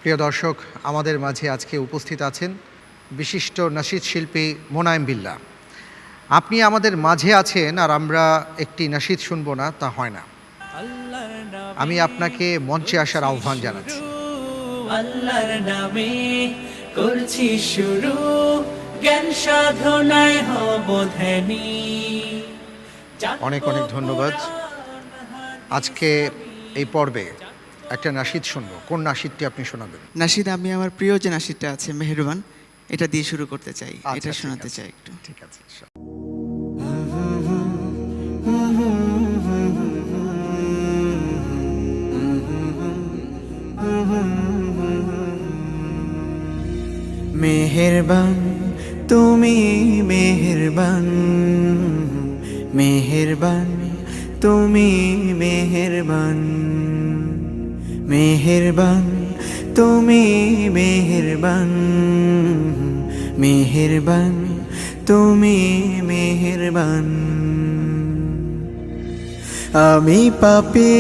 প্রিয় দর্শক, আমাদের মাঝে আজকে উপস্থিত আছেন বিশিষ্ট নাশিদ শিল্পী মোনায়েম বিল্লাহ। আপনি আমাদের মাঝে আছেন আর আমরা একটি নাশিদ শুনবো না, তা হয় না। আমি আপনাকে মঞ্চে আসার আহ্বান জানাচ্ছি। আল্লাহর নামে করছি শুরু, জ্ঞান সাধনায় হব ধ্যানী। অনেক অনেক ধন্যবাদ। আজকে এই পর্বে একটা নাশিদ শুনবো। কোন নাশিদটি আপনি শোনাবেন? নাশিদ, আমি আমার প্রিয় যে নাশিদটা আছে মেহেরবান, এটা দিয়ে শুরু করতে চাই। এটা ঠিক শোনাতে আছে, চাই একটু। ঠিক আছে। মেহেরবান তুমি, মেহেরবান, মেহেরবান তুমি, মেহেরবান, মেহেরবান তুমি, মেহেরবান, মেহেরবান তুমি, মেহেরবান। আমি পাপী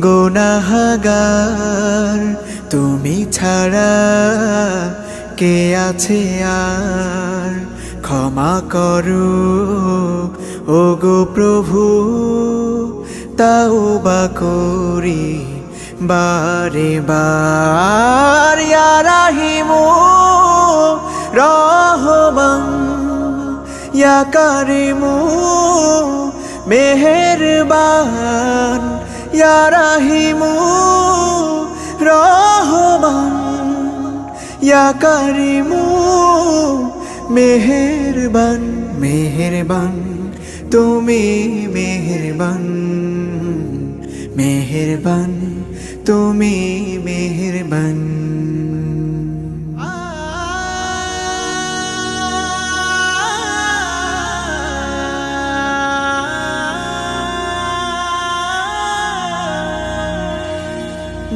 গুনাহগার, তুমি ছাড়া কে আছে আর? ক্ষমা করো ও গো প্রভু, তাওবা করি বারে বার। ইয়া রাহিমু রহমান, ইয়া কারিমু মেহেরবান, ইয়া রাহিমু রহমান, ইয়া কারিমু মেহেরবান। মেহেরবান তুমি, মেহেরবান, মেহেরবান তুমি, মেহেরবান।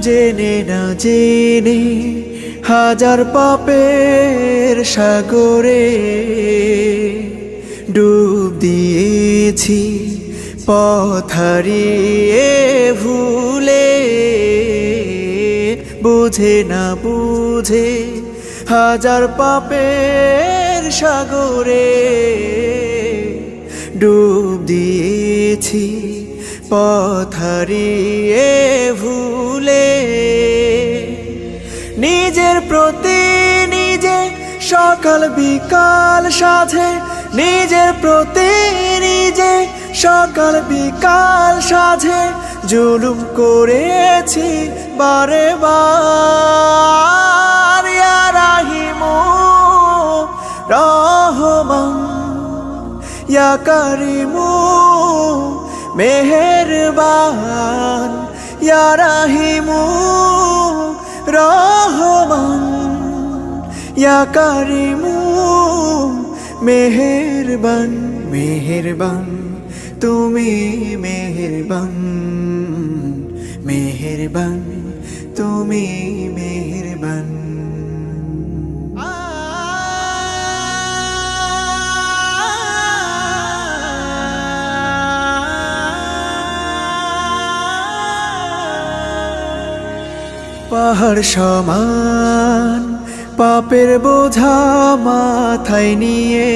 জেনে না জেনে হাজার পাপের সাগরে ডুব দিয়েছি, পথ হারিয়ে ভুলে। বুঝে না বুঝে হাজার পাপের সাগরে ডুব দিয়েছি, পথ হারিয়ে ভুলে। নিজের প্রতি নিজে সকাল বিকাল সাধে, নিজের প্রতি নিজে সকাল বিকাল সাধে জুলুম করেছি বারে বার। ইয়া রাহিমু রহমান, ইয়া কারিমু মেহেরবান, ইয়া রাহিমু রহমান, ইয়া কারিমু মেহেরবান। মেহেরবান তুমি, মেহেরবান, মেহেরবান তুমি, মেহেরবান। পাহাড় সমান পাপের বোঝা মাথায় নিয়ে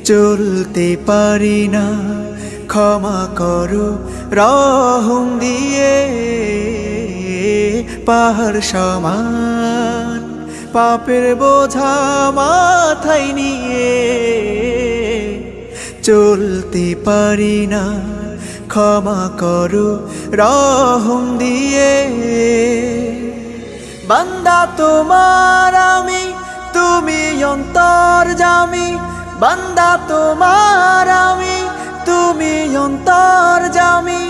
চলতে পারি না, ক্ষমা করো রহম দিয়ে। পাহাড় সমান পাপের বোঝা মাথায় নিয়ে চলতে পারি না, ক্ষমা করো রহম দিয়ে। বান্দা তোমার আমি, তুমি অন্তর্যামী। বান্দা তোমার আমি, তুমি অন্তর্যামী।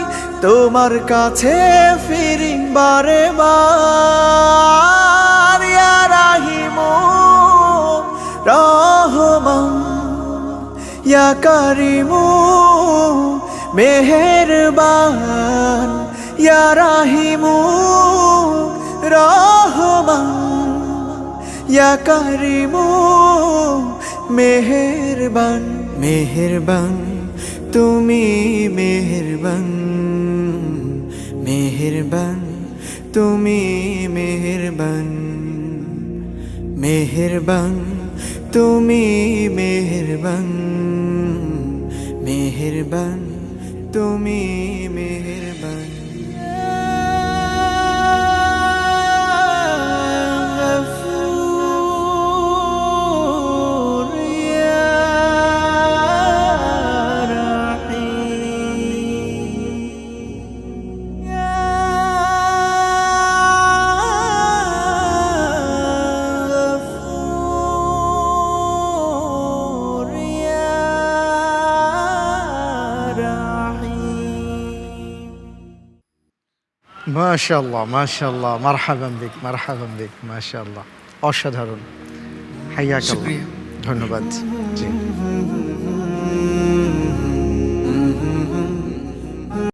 তোমার কাছে ফিরি বারে বার। ইয়া রাহিমু রহমান, ইয়া কারিমু মেহেরবান, ইয়া রাহিমু রহমান, ইয়া কারিমু মেহেরবান। মেহেরবান তুমি, মেহেরবান, মেহেরবান তুমি মেহেরবান, মেহেরবান, তুমি মেহেরবান, মেহেরবান, তুমি মেহেরবান। গফুর ইয়া রাহিম, ইয়া গফুর ইয়া রাহিম। মাশাআল্লাহ, মাশাআল্লাহ, মারহাবান বিক, মারহাবান বিক, মাশাআল্লাহ, অসাধারণ। হাইয়াকাল্লাহ, শুকরিয়া। ধন্যবাদ। জি।